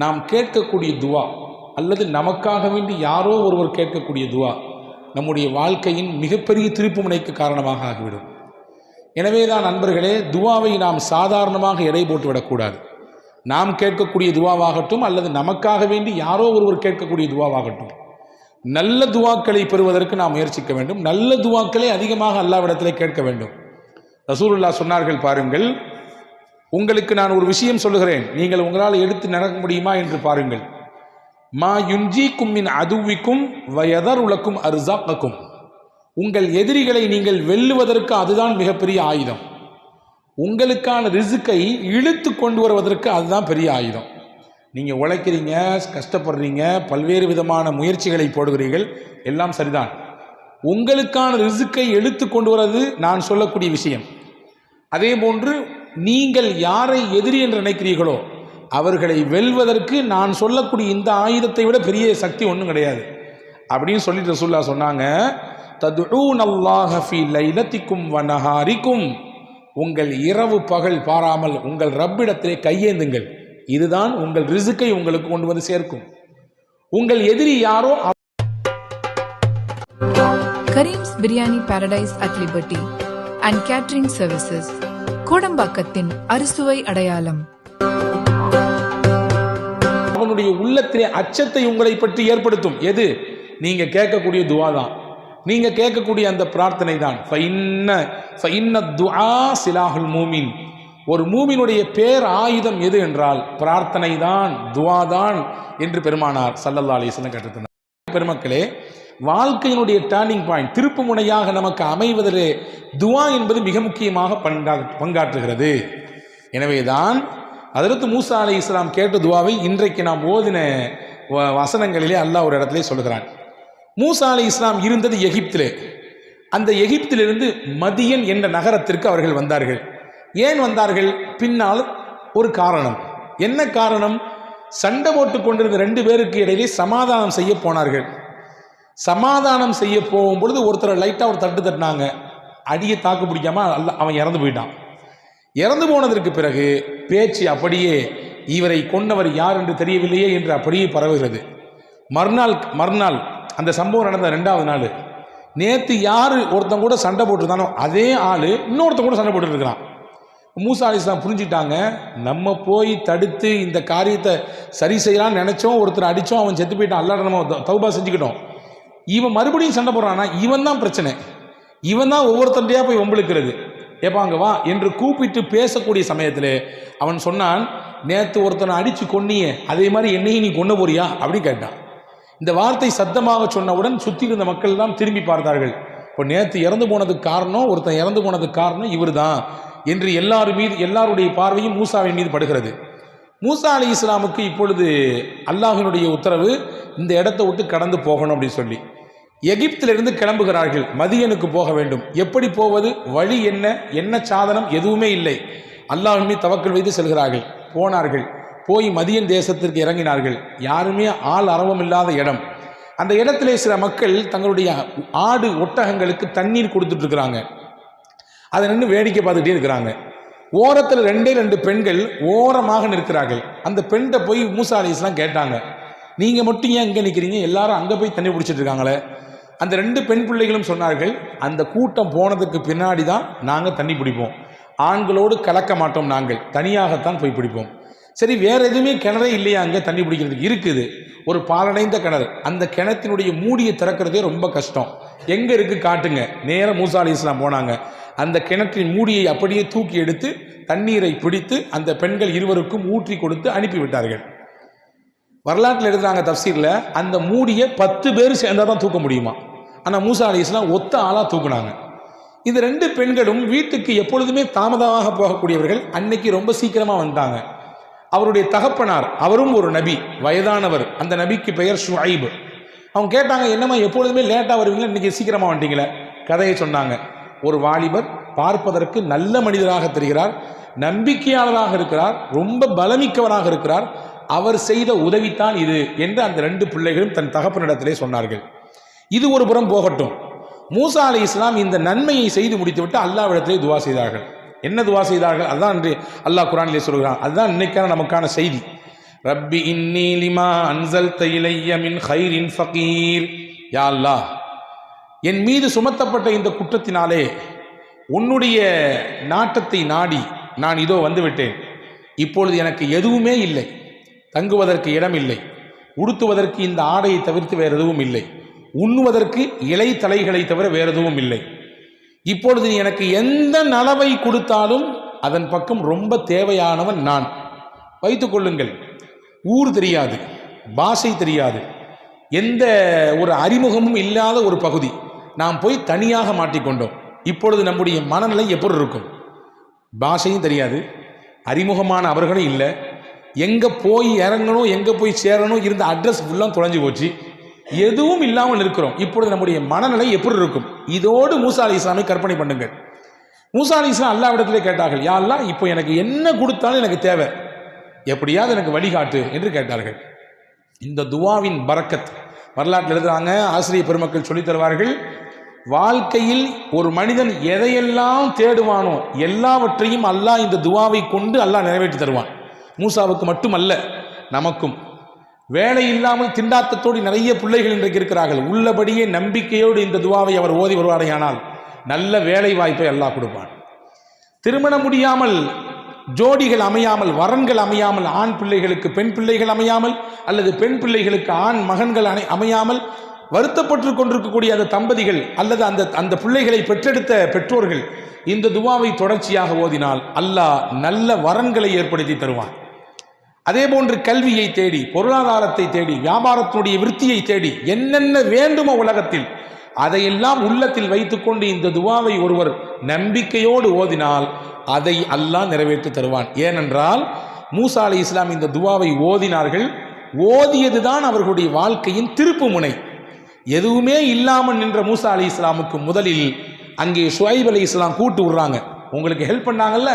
நாம் கேட்கக்கூடிய துவா அல்லது நமக்காக வேண்டி யாரோ ஒருவர் கேட்கக்கூடிய துவா நம்முடைய வாழ்க்கையின் மிகப்பெரிய திருப்புமுனைக்கு காரணமாக ஆகிவிடும். எனவே தான் நண்பர்களே, துவாவை நாம் சாதாரணமாக எடை போட்டு விடக்கூடாது. நாம் கேட்கக்கூடிய துவாவாகட்டும் அல்லது நமக்காக வேண்டி யாரோ ஒருவர் கேட்கக்கூடிய துவாவாகட்டும், நல்ல துவாக்களை பெறுவதற்கு நாம் முயற்சிக்க வேண்டும். நல்ல துவாக்களை அதிகமாக அல்லாஹ்விடத்திலே கேட்க வேண்டும். ரசூலுல்லாஹ் சொன்னார்கள், பாருங்கள், உங்களுக்கு நான் ஒரு விஷயம் சொல்லுகிறேன், நீங்கள் உங்களால் எடுத்து நடக்க முடியுமா என்று பாருங்கள். மா யுன்ஜீக்கும் மின் அதுவிக்கும் வயதருலக்கும் அர்ஸாக்கும். உங்கள் எதிரிகளை நீங்கள் வெல்லுவதற்கு அதுதான் மிகப்பெரிய ஆயுதம். உங்களுக்கான ரிஸ்கை இழுத்து கொண்டு வருவதற்கு அதுதான் பெரிய ஆயுதம். நீங்கள் உழைக்கிறீங்க, கஷ்டப்படுறீங்க, பல்வேறு விதமான முயற்சிகளை போடுகிறீர்கள், எல்லாம் சரிதான். உங்களுக்கான ரிஸ்கை இழுத்து கொண்டு வருவது நான் சொல்லக்கூடிய விஷயம். அதே போன்று நீங்கள் யாரை எதிரி என்று நினைக்கிறீர்களோ அவர்களை வெல்வதற்கு நான் சொல்லக்கூடிய இந்த ஆயுதத்தை விட பெரிய சக்தி ஒன்றும் கிடையாது அப்படின்னு சொல்லிட்டு ரசூலுல்லாஹ் சொன்னாங்க, ததுஊனல்லாஹ ஃபீ லைலத்திக்கும் வ நஹாரிக்கும். உங்கள் இரவு பகல் பாராமல் உங்கள் ரப்பிடத்திலே கையேந்துங்கள். இதுதான் உங்கள் ரிஸ்கை உங்களுக்கு கொண்டு வந்து சேர்க்கும். உங்கள் எதிரி யாரோ. Kareem's biryani paradise at liberty and catering services, கோடம்பாக்கத்தின் அறுசுவை அடையாளம். அவனுடைய உள்ளத்திலே அச்சத்தை உங்களை பற்றி ஏற்படுத்தும். எது? நீங்க கேட்கக்கூடிய துஆ தான், நீங்க கேட்கக்கூடிய அந்த பிரார்த்தனை தான். துஆ சிலாஹுல் மூமின். ஒரு மூமினுடைய பேர் ஆயுதம் எது என்றால் பிரார்த்தனை தான், துஆ தான் என்று பெருமானார் ஸல்லல்லாஹு அலைஹி வஸல்லம் கற்றுத்தந்தார். பெருமக்களே, வாழ்க்கையினுடைய டர்னிங் பாயிண்ட், திருப்பு முனையாக நமக்கு அமைவதிலே துஆ என்பது மிக முக்கியமாக பங்காற்றுகிறது. எனவேதான் ஹஜ்ரத் மூசா அலைஹிஸ்ஸலாம் கேட்ட துஆவை இன்றைக்கு நாம் ஓதின வசனங்களிலே அல்லாஹ் ஒரு இடத்திலே சொல்கிறான். மூசா அலைஹிஸ்ஸலாம் இருந்தது எகிப்திலே. அந்த எகிப்திலிருந்து மதியன் என்ற நகரத்திற்கு அவர்கள் வந்தார்கள். ஏன் வந்தார்கள்? பின்னால் ஒரு காரணம். என்ன காரணம்? சண்டை போட்டு கொண்டிருந்த ரெண்டு பேருக்கு இடையிலே சமாதானம் செய்ய போனார்கள். சமாதானம் செய்ய போகும் பொழுது ஒருத்தர் லைட்டாக ஒரு தட்டு தட்டினாங்க. அடியை தாக்கு பிடிக்காம அவன் இறந்து போயிட்டான். இறந்து போனதற்கு பிறகு பேச்சு அப்படியே இவரை கொண்டவர் யார் என்று தெரியவில்லையே என்று அப்படியே பரவுகிறது. மறுநாள் அந்த சம்பவம் நடந்த 2வது நாள், நேற்று யார் ஒருத்தன் கூட சண்டை போட்டுருந்தானோ அதே ஆள் இன்னொருத்தன் கூட சண்டை போட்டு இருக்கிறான். மூசா அலைஹிஸ்ஸலாம் புரிஞ்சுட்டாங்க, நம்ம போய் தடுத்து இந்த காரியத்தை சரி செய்யலாம்னு நினைச்சோம், ஒருத்தர் அடித்தோம், அவன் செத்து போயிட்டான், அல்லாஹ் நம்ம தௌபா செஞ்சுக்கிட்டோம். இவன் மறுபடியும் சண்டை போடுறான்னா இவன் தான் பிரச்சனை, இவன் தான் ஒவ்வொருத்தண்டையா போய் வம்பிழுக்கிறது. ஏப்பாங்க வா என்று கூப்பிட்டு பேசக்கூடிய சமயத்தில் அவன் சொன்னான், நேற்று ஒருத்தனை அடித்து கொன்னியே, அதே மாதிரி என்னையும் நீ கொன்ன போறியா அப்படின்னு கேட்டான். இந்த வார்த்தை சத்தமாக சொன்னவுடன் சுற்றி இருந்த மக்கள் எல்லாம் திரும்பி பார்த்தார்கள். இப்போ நேற்று இறந்து போனதுக்கு காரணம், ஒருத்தன் இறந்து போனதுக்கு காரணம் இவர் தான் என்று எல்லாருடைய பார்வையும் மூசாவின் மீது படுகிறது. மூசா அலைஹிஸ்ஸலாமுக்கு இப்பொழுது அல்லாஹ்வினுடைய உத்தரவு, இந்த இடத்தை விட்டு கடந்து போகணும் அப்படின்னு சொல்லி எகிப்திலிருந்து கிளம்புகிறார்கள். மதியனுக்கு போக வேண்டும். எப்படி போவது? வழி என்ன சாதனம்? எதுவுமே இல்லை. அல்லாஹ்வின் மீது தவக்கல் வைத்து செல்கிறார்கள். போனார்கள். போய் மதியன் தேசத்திற்கு இறங்கினார்கள். யாருமே ஆள் அரவம் இல்லாத இடம். அந்த இடத்திலே சில மக்கள் தங்களுடைய ஆடு ஒட்டகங்களுக்கு தண்ணீர் கொடுத்துட்டு இருக்கிறாங்க. அதை நின்று வேடிக்கை பார்த்துக்கிட்டே இருக்கிறாங்க. ஓரத்தில் 2 பெண்கள் ஓரமாக நிற்கிறார்கள். அந்த பெண்கிட்ட போய் மூசா அலைஹிஸ்ஸலாம் கேட்டாங்க, நீங்கள் மட்டும் ஏன் இங்கே நிற்கிறீங்க? எல்லாரும் அங்கே போய் தண்ணி பிடிச்சிட்டு இருக்காங்களே. அந்த 2 பெண் பிள்ளைகளும் சொன்னார்கள், அந்த கூட்டம் போனதுக்கு பின்னாடி தான் நாங்கள் தண்ணி பிடிப்போம், ஆண்களோடு கலக்க மாட்டோம், நாங்கள் தனியாகத்தான் போய் பிடிப்போம். சரி, வேற எதுவுமே கிணறே இல்லையா அங்கே தண்ணி பிடிக்கிறதுக்கு? இருக்குது, ஒரு பாலடைந்த கிணறு. அந்த கிணத்தினுடைய மூடியை திறக்கிறதே ரொம்ப கஷ்டம். எங்கே இருக்குது காட்டுங்க. நேராக மூசா அலைஹிஸ்ஸலாம் போனாங்க. அந்த கிணற்றின் மூடியை அப்படியே தூக்கி எடுத்து தண்ணீரை பிடித்து அந்த பெண்கள் இருவருக்கும் ஊற்றி கொடுத்து அனுப்பிவிட்டார்கள். வரலாற்றில் எழுதுறாங்க தஃப்சீரில், அந்த மூடியை 10 பேர் சேர்ந்தால் தான் தூக்க முடியுமா. ஆனால் மூசா அலைஹிஸ்ஸலாம் ஒத்த ஆளாக தூக்குனாங்க. இந்த 2 பெண்களும் வீட்டுக்கு எப்பொழுதுமே தாமதமாக போகக்கூடியவர்கள். அன்னைக்கு ரொம்ப சீக்கிரமாக வந்துட்டாங்க. அவருடைய தகப்பனார், அவரும் ஒரு நபி, வயதானவர். அந்த நபிக்கு பெயர் ஷுஐப். அவங்க கேட்டாங்க, என்னம்மா எப்பொழுதுமே லேட்டாக வருவீங்களா, இன்னைக்கு சீக்கிரமாக வந்துட்டீங்களே? கதையை சொன்னாங்க. ஒரு வாலிபர் பார்ப்பதற்கு நல்ல மனிதராக தெரிகிறார், நம்பிக்கையாளராக இருக்கிறார், ரொம்ப பலமிக்கவராக இருக்கிறார், அவர் செய்த உதவித்தான் இது என்று அந்த 2 பிள்ளைகளும் தன் தகப்பனிடத்திலே சொன்னார்கள். இது ஒரு புறம் போகட்டும். மூசா அலைஹிஸ்ஸலாம் இந்த நன்மையை செய்து முடித்துவிட்டு அல்லாஹ்விடத்திலே துவா செய்தார்கள். என்ன துவா செய்தார்கள்? அதுதான் அல்லாஹ் குர்ஆனிலே சொல்கிறான். அதுதான் இன்னைக்கான நமக்கான செய்தி. ரப்பி இன்னி லிமா அன்சல்த இலைய மின் கைரின் ஃபகீர். யா அல்லாஹ், என் மீது சுமத்தப்பட்ட இந்த குற்றத்தினாலே உன்னுடைய நாட்டத்தை நாடி நான் இதோ வந்துவிட்டேன். இப்பொழுது எனக்கு எதுவுமே இல்லை, தங்குவதற்கு இடம் இல்லை, உடுத்துவதற்கு இந்த ஆடையை தவிர்த்து வேறு எதுவும் இல்லை, உண்ணுவதற்கு இலை தலைகளை தவிர வேறு எதுவும் இல்லை. இப்பொழுது நீ எனக்கு எந்த நலவை கொடுத்தாலும் அதன் பக்கம் ரொம்ப தேவையானவன் நான். வைத்துக் கொள்ளுங்கள், ஊர் தெரியாது, பாஷை தெரியாது, எந்த ஒரு அறிமுகமும் இல்லாத ஒரு பகுதி, நாம் போய் தனியாக மாட்டிக்கொண்டோம். இப்பொழுது நம்முடைய மனநிலை எப்படி இருக்கும்? பாஷையும் தெரியாது, அறிமுகமான அவர்களும் இல்லை, எங்கே போய் இறங்கணும் எங்கே போய் சேரணும் இருந்த அட்ரஸ் ஃபுல்லாக தொலைஞ்சு போச்சு, எதுவும் இல்லாமல் இருக்கிறோம். இப்பொழுது நம்முடைய மனநிலை எப்படி இருக்கும்? இதோடு மூசா அலைஹிஸ்ஸலாமை கற்பனை பண்ணுங்கள். மூசா அலைஹிஸ்ஸலாம் அல்லாஹ்விடத்திலே கேட்டார்கள், யா அல்லாஹ், இப்போ எனக்கு என்ன கொடுத்தாலும் எனக்கு தேவை, எப்படியாவது எனக்கு வழிகாட்டு என்று கேட்டார்கள். இந்த துவாவின் பரக்கத் வரலாற்றில் எழுதுறாங்க, ஆசிரியர் பெருமக்கள் சொல்லித் தருவார்கள். வாழ்க்கையில் ஒரு மனிதன் எதையெல்லாம் தேடுவானோ எல்லாவற்றையும் அல்லாஹ் இந்த துவாவை கொண்டு அல்லாஹ் நிறைவேற்றி தருவான். மூசாவுக்கு மட்டுமல்ல, நமக்கும். வேலை இல்லாமல் திண்டாட்டத்தோடு நிறைய பிள்ளைகள் இன்றைக்கு இருக்கிறார்கள். உள்ளபடியே நம்பிக்கையோடு இந்த துவாவை அவர் ஓதி வருவாரையானால் நல்ல வேலை வாய்ப்பை அல்லாஹ் கொடுப்பான். திருமணம் முடியாமல், ஜோடிகள் அமையாமல், வரன்கள் அமையாமல், ஆண் பிள்ளைகளுக்கு பெண் பிள்ளைகள் அமையாமல், அல்லது பெண் பிள்ளைகளுக்கு ஆண் மகன்கள் அமையாமல் வருத்தப்பட்டு கொண்டிருக்கக்கூடிய அந்த தம்பதிகள் அல்லது அந்த பிள்ளைகளை பெற்றெடுத்த பெற்றோர்கள் இந்த துவாவை தொடர்ச்சியாக ஓதினால் அல்லாஹ் நல்ல வரன்களை ஏற்படுத்தி தருவான். அதே போன்று கல்வியை தேடி, பொருளாதாரத்தை தேடி, வியாபாரத்தினுடைய விருத்தியை தேடி, என்னென்ன வேண்டுமோ உலகத்தில் அதையெல்லாம் உள்ளத்தில் வைத்துக்கொண்டு இந்த துவாவை ஒருவர் நம்பிக்கையோடு ஓதினால் அதை அல்லாஹ் நிறைவேற்றி தருவான். ஏனென்றால் மூசா அலைஹிஸ்ஸலாம் இந்த துவாவை ஓதினார்கள். ஓதியதுதான் அவர்களுடைய வாழ்க்கையின் திருப்பு முனை. எதுவுமே இல்லாமல் நின்ற மூசா அலைஹிஸ்ஸலாமுக்கு முதலில் அங்கே ஷுஐப் அலைஹிஸ்ஸலாம் கூட்டு விடுறாங்க. உங்களுக்கு ஹெல்ப் பண்ணாங்கல்ல,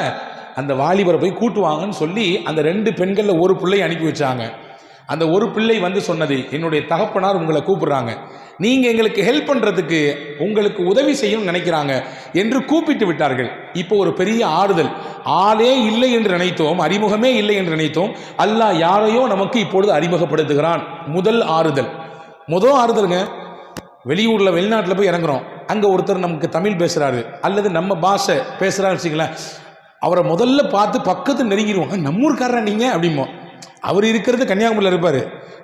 அந்த வாலிபரை போய் கூட்டுவாங்கன்னு சொல்லி அந்த 2 பெண்களில் ஒரு பிள்ளை அனுப்பி வச்சாங்க. அந்த ஒரு பிள்ளை வந்து சொன்னது, என்னுடைய தகப்பனார் உங்களை கூப்பிடுறாங்க, நீங்கள் எங்களுக்கு ஹெல்ப் பண்ணுறதுக்கு, உங்களுக்கு உதவி செய்யணும்னு நினைக்கிறாங்க என்று கூப்பிட்டு விட்டார்கள். இப்போ ஒரு பெரிய ஆறுதல். ஆளே இல்லை என்று நினைத்தோம், அறிமுகமே இல்லை என்று நினைத்தோம், அல்லாஹ் யாரையோ நமக்கு இப்பொழுது அறிமுகப்படுத்துகிறான். முதல் ஆறுதலுங்க. வெளியூரில் வெளிநாட்டில் போய் இறங்குறோம், அங்கே ஒருத்தர் நமக்கு தமிழ் பேசுகிறாரு அல்லது நம்ம பாஷை பேசுகிறான்னு வச்சுங்களேன், அவரை முதல்ல பார்த்து பக்கத்து நெருங்கிடுவோம். நம்ம ஊருக்காரரா நீங்கள் அப்படிம்போம். அவர் இருக்கிறது கன்னியாகுமரியில் இருப்பார்,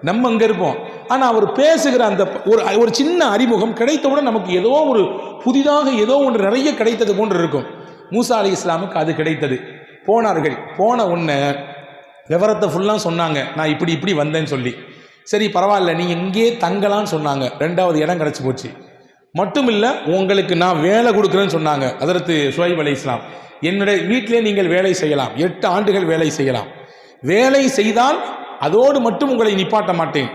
நம்ம அங்கே இருப்போம். ஆனால் அவர் பேசுகிற அந்த ஒரு சின்ன அறிமுகம் கிடைத்தவுடன் நமக்கு ஏதோ ஒரு புதிதாக ஏதோ ஒன்று நிறைய கிடைத்தது போன்று இருக்கும். மூசா அலைஹிஸ்ஸலாமுக்கு அது கிடைத்தது. போனார்கள். போன உடனே விவரத்தை ஃபுல்லாக சொன்னாங்க, நான் இப்படி வந்தேன்னு சொல்லி. சரி பரவாயில்ல, நீங்கள் இங்கே தங்கலான்னு சொன்னாங்க. 2வது இடம் கிடச்சி போச்சு. மட்டும் இல்லை, உங்களுக்கு நான் வேலை கொடுக்குறேன்னு சொன்னாங்க. ஹஜ்ரத் ஷுஐப் அலைஹிஸ்ஸலாம், என்னுடைய வீட்டிலே நீங்கள் வேலை செய்யலாம், 8 ஆண்டுகள் வேலை செய்யலாம். வேலை செய்தால் அதோடு மட்டும் உங்களை நிப்பாட்ட மாட்டேன்,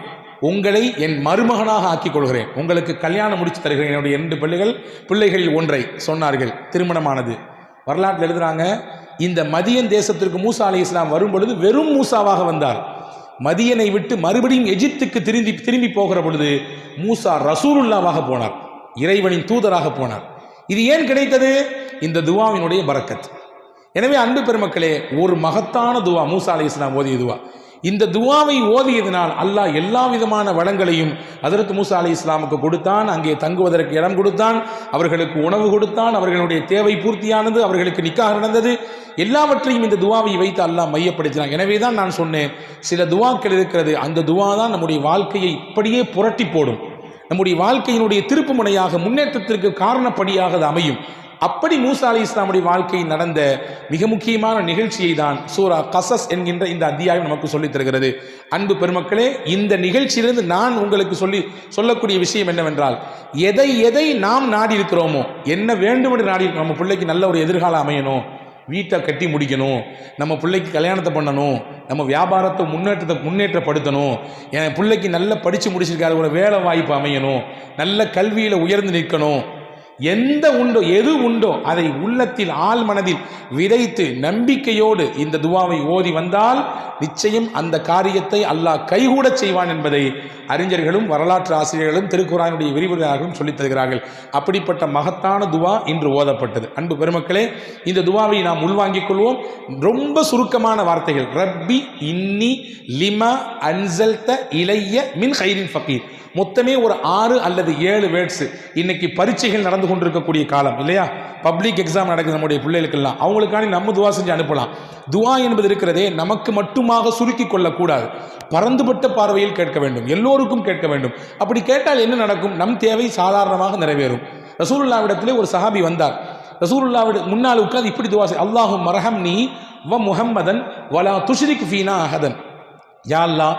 உங்களை என் மருமகனாக ஆக்கிக் கொள்கிறேன், உங்களுக்கு கல்யாணம் முடிச்சு தருகிறேன். என்னுடைய 2 பிள்ளைகளில் ஒன்றை சொன்னார்கள். திருமணமானது. வரலாற்றில் எழுதுறாங்க, இந்த மதியன் தேசத்திற்கு மூசா அலைஹிஸ்ஸலாம் வரும் பொழுது வெறும் மூசாவாக வந்தார். மதியனை விட்டு மறுபடியும் எஜிப்துக்கு திரும்பி போகிற பொழுது மூசா ரசூலுல்லாவாக போனார், இறைவனின் தூதராக போனார். இது ஏன் கிடைத்தது? இந்த துவாவினுடைய பரக்கத். எனவே அன்பு பெருமக்களே, ஒரு மகத்தான துவா மூசா அலைஹிஸ்ஸலாம் ஓதிய துவா. இந்த துவாவை ஓதியதினால் அல்லாஹ் எல்லா விதமான வளங்களையும் ஹஜ்ரத் மூசா அலைஹிஸ்ஸலாமுக்கு கொடுத்தான். அங்கே தங்குவதற்கு இடம் கொடுத்தான், அவர்களுக்கு உணவு கொடுத்தான், அவர்களுடைய தேவை பூர்த்தியானது, அவர்களுக்கு நிக்காஹ் நடந்தது. எல்லாவற்றையும் இந்த துவாவை வைத்து அல்லாஹ் மையப்படுத்தினான். எனவே தான் நான் சொன்னேன், சில துவாக்கள் இருக்கிறது, அந்த துவா தான் நம்முடைய வாழ்க்கையை இப்படியே புரட்டி போடும், நம்முடைய வாழ்க்கையினுடைய திருப்பு முனையாக, முன்னேற்றத்திற்கு காரணப்படியாக அது அமையும். அப்படி மூசா அலைஹிஸ்ஸலாமுடைய வாழ்க்கையில் நடந்த மிக முக்கியமான நிகழ்ச்சியை தான் சூரா கஸஸ் என்கின்ற இந்த அத்தியாயம் நமக்கு சொல்லித் தருகிறது. அன்பு பெருமக்களே, இந்த நிகழ்ச்சியிலிருந்து நான் உங்களுக்கு சொல்லக்கூடிய விஷயம் என்னவென்றால், எதை நாம் நாடி இருக்கிறோமோ, என்ன வேண்டும் என்று நாடி இருக்கிறோம், நம்ம பிள்ளைக்கு நல்ல ஒரு எதிர்காலம் அமையணும், வீட்டை கட்டி முடிக்கணும், நம்ம பிள்ளைக்கு கல்யாணத்தை பண்ணணும், நம்ம வியாபாரத்தை முன்னேற்றப்படுத்தணும், என் பிள்ளைக்கு நல்ல படித்து முடிச்சிருக்காரு, ஒரு வேலை வாய்ப்பு அமையணும், நல்ல கல்வியில் உயர்ந்து நிற்கணும், எது உண்டோ அதை உள்ளத்தில் ஆழ் மனதில் விதைத்து நம்பிக்கையோடு இந்த துவாவை ஓதி வந்தால் நிச்சயம் அந்த காரியத்தை அல்லாஹ் கைகூட செய்வான் என்பதை அறிஞர்களும் வரலாற்று ஆசிரியர்களும் திருக்குர்ஆனுடைய விரிவுரையாளர்களும் சொல்லித் தருகிறார்கள். அப்படிப்பட்ட மகத்தான துவா இன்று ஓதப்பட்டது. அன்பு பெருமக்களே, இந்த துவாவை நாம் உள்வாங்கிக் கொள்வோம். ரொம்ப சுருக்கமான வார்த்தைகள். ரப்பி இன்னி லிமா அன்சல்த இலைய மின் ஹைரின் ஃபகீர். மொத்தமே ஒரு 6 அல்லது 7 வேர்ட்ஸ். இன்னைக்கு பரீட்சைகள் நடந்து கொண்டிருக்கக்கூடிய காலம் இல்லையா? பப்ளிக் எக்ஸாம் நடக்குது நம்முடைய பிள்ளைகளுக்கெல்லாம். அவங்களுக்காண்டி நம்ம துவா செஞ்சு அனுப்பலாம். துவா என்பது இருக்கிறதே நமக்கு மட்டுமாக சுருக்கி கொள்ளக்கூடாது. பரந்துபட்ட பார்வையில் கேட்க வேண்டும், எல்லோருக்கும் கேட்க வேண்டும். அப்படி கேட்டால் என்ன நடக்கும்? நம் தேவை சாதாரணமாக நிறைவேறும். ரசூலுல்லாஹ்விடத்திலே ஒரு சஹாபி வந்தார். ரசூலுல்லாஹ்விட முன்னால் உட்கார்ந்து இப்படி துவா செய், அல்லாஹும் மர்ஹம்னி வ முஹம்மதன் வலா துஷ்ரிக் ஃபீனா அஹதன். யா அல்லாஹ்,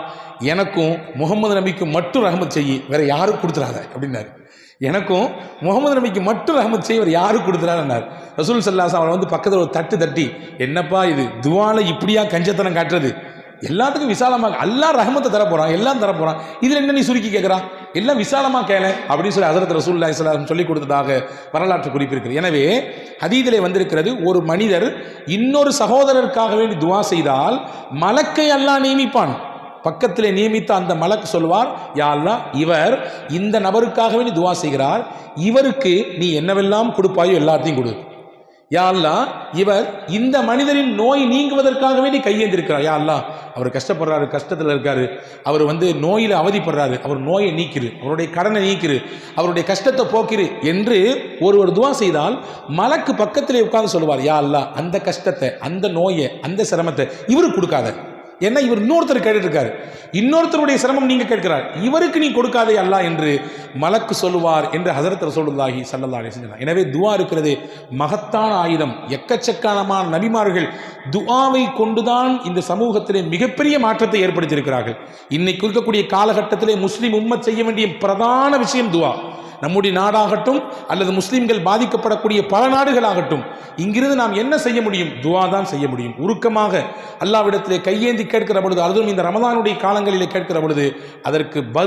எனக்கும் முகமது நபிக்கும் மட்டும் ரஹமத் செய்யி, வேற யாரும் கொடுத்துறாங்க அப்படின்னாரு. எனக்கும் முகமது நபிக்கு மட்டும் ரஹமத் செய்ய, வேற யாரும் கொடுத்துறாருன்னார். ரசூல் ஸல்லல்லாஹு அலைஹி வஸல்லம் அவரை வந்து பக்கத்தில் ஒரு தட்டி, என்னப்பா இது துவால இப்படியா கஞ்சத்தனம் காட்டுறது? எல்லாத்துக்கும் விசாலமாக அல்லாஹ் ரஹமத்தை தரப்போறான், எல்லாம் தரப்போறான், இதுல என்ன நீ சுருக்கி கேட்குறான்? எல்லாம் விசாலமா கேள அப்படின்னு சொல்லி ஹஸரத் ரசூலுல்லாஹி ஸல்லல்லாஹு அலைஹி வஸல்லம் சொல்லிக் கொடுத்ததாக வரலாற்று குறிப்பிருக்கிறது. எனவே ஹதீதிலே வந்திருக்கிறது, ஒரு மனிதர் இன்னொரு சகோதரருக்காக வேண்டி துவா செய்தால் மலக்கை அல்லாஹ் நியமிப்பான். பக்கத்திலே நியமித்த அந்த மலக்கு சொல்வார், யா அல்லாஹ், இவர் இந்த நபருக்காக வேண்டி துவா செய்கிறார், இவருக்கு நீ என்னவெல்லாம் கொடுப்பாயோ எல்லாத்தையும் கொடு. யா அல்லாஹ், இவர் இந்த மனிதரின் நோய் நீங்குவதற்காக வேண்டி கையேந்திருக்கிறார். யா அல்லாஹ், அவர் கஷ்டப்படுறாரு, கஷ்டத்தில் இருக்காரு, அவர் நோயில் அவதிப்படுறாரு, அவர் நோயை நீக்கிரு, அவருடைய கடனை நீக்கிரு, அவருடைய கஷ்டத்தை போக்கிரு என்று ஒருவர் துவா செய்தால் மலக்கு பக்கத்திலே உட்கார்ந்து சொல்லுவார், யா அல்லாஹ், அந்த கஷ்டத்தை, அந்த நோயை, அந்த சிரமத்தை இவருக்கு கொடுக்காத. ஏன்னா இவர் இன்னொருத்தர் கேட்டுட்டு இருக்காரு, இன்னொருத்தருடைய சிரமம் நீங்க கேட்கிறார், இவருக்கு நீ கொடுக்காதே அல்லாஹ் என்று மலக்கு சொல்லுவார் என்று ஹஸரத் ரசூலுல்லாஹி ஸல்லல்லாஹு அலைஹி வஸல்லம். எனவே துஆ இருக்கிறது மகத்தான ஆயுதம். எக்கச்சக்கமான நபிமார்கள் துஆவை கொண்டுதான் இந்த சமூகத்திலே மிகப்பெரிய மாற்றத்தை ஏற்படுத்தியிருக்கிறார்கள். இன்னைக்கு இருக்கக்கூடிய காலகட்டத்திலே முஸ்லிம் உம்மத் செய்ய வேண்டிய பிரதான விஷயம் துஆ. நம்முடைய நாடாகட்டும் அல்லது முஸ்லிம்கள் பாதிக்கப்படக்கூடிய பல நாடுகளாகட்டும், இங்கிருந்து நாம் என்ன செய்ய முடியும்? துஆ தான் செய்ய முடியும். உருக்கமாக அல்லாஹ்விடத்திலே கையேந்தி கேட்கிற பொழுது, அதுவும் இந்த ரமதானுடைய காலங்களிலே கேட்கிற பொழுது அதற்கு பதில்